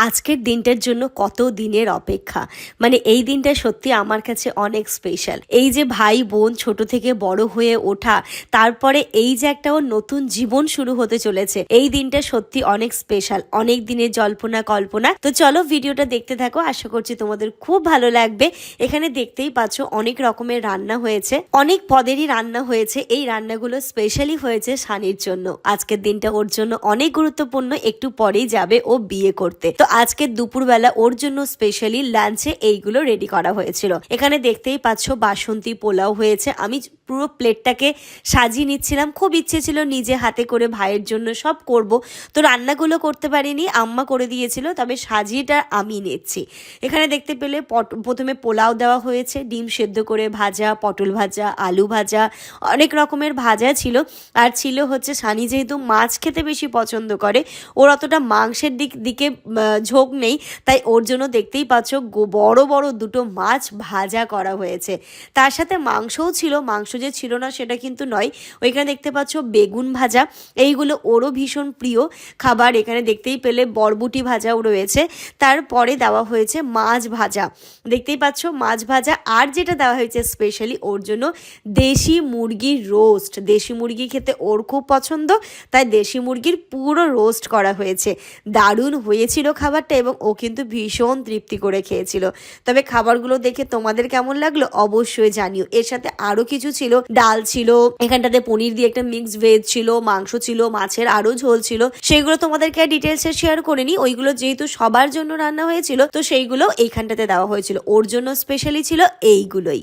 আজকের দিনটার জন্য কত দিনের অপেক্ষা। মানে এই দিনটা সত্যি আমার কাছে অনেক স্পেশাল। এই যে ভাই বোন ছোট থেকে বড় হয়ে ওঠা, তারপরে এই যে একটা ওর নতুন জীবন শুরু হতে চলেছে, এই দিনটা সত্যি অনেক স্পেশাল, অনেক দিনের জল্পনা কল্পনা। তো চলো ভিডিওটা দেখতে থাকো, আশা করছি তোমাদের খুব ভালো লাগবে। এখানে দেখতেই পাচ্ছ অনেক রকমের রান্না হয়েছে, অনেক পদেরই রান্না হয়েছে। এই রান্নাগুলো স্পেশালি হয়েছে সানির জন্য। আজকের দিনটা ওর জন্য অনেক গুরুত্বপূর্ণ, একটু পরেই যাবে ও বিয়ে করতে। তো আজকে দুপুরবেলা ওর জন্য স্পেশালি লাঞ্চে এইগুলো রেডি করা হয়েছিল। এখানে দেখতেই পাচ্ছ বাসন্তী পোলাও হয়েছে। আমি পুরো প্লেটটাকে সাজিয়ে নিচ্ছিলাম, খুব ইচ্ছে ছিল নিজে হাতে করে ভাইয়ের জন্য সব করব। তো রান্নাগুলো করতে পারিনি, আম্মা করে দিয়েছিল, তবে সাজিয়েটা আমি নিচ্ছি। এখানে দেখতে পেলে প্রথমে পোলাও দেওয়া হয়েছে, ডিম সেদ্ধ করে ভাজা, পটল ভাজা, আলু ভাজা, অনেক রকমের ভাজা ছিল। আর ছিল হচ্ছে সানি যেহেতু মাছ খেতে বেশি পছন্দ করে, ওর অতটা মাংসের দিকে ঝোঁক নেই, তাই ওর জন্য দেখতেই পাচ্ছ বড় বড় দুটো মাছ ভাজা করা হয়েছে। তার সাথে মাংসও ছিল, মাংস যে ছিল না সেটা কিন্তু নয়। ওইখানে দেখতে পাচ্ছ বেগুন ভাজা, এইগুলো ওরও ভীষণ প্রিয় খাবার। এখানে দেখতেই পেলে বরবটি ভাজাও রয়েছে। তারপরে দেওয়া হয়েছে মাছ ভাজা, দেখতেই পাচ্ছ মাছ ভাজা। আর যেটা দেওয়া হয়েছে স্পেশালি ওর জন্য দেশি মুরগির রোস্ট। দেশি মুরগি খেতে ওর খুব পছন্দ, তাই দেশি মুরগির পুরো রোস্ট করা হয়েছে। দারুণ হয়েছিল খাবারটা এবং ও কিন্তু ভীষণ তৃপ্তি করে খেয়েছিল। তবে খাবারগুলো দেখে তোমাদের কেমন লাগলো অবশ্যই জানিও। এর সাথে আরো কিছু ছিল, ডাল ছিল, এখানটাতে পনির দিয়ে একটা মিক্সড ভেজ ছিল, মাংস ছিল, মাছের আরো ঝোল ছিল। সেগুলো তোমাদেরকে ডিটেলসে শেয়ার করিনি, ওইগুলো যেহেতু সবার জন্য রান্না হয়েছিল তো সেইগুলো এইখানটাতে দেওয়া হয়েছিল। ওর জন্য স্পেশালি ছিল এইগুলোই।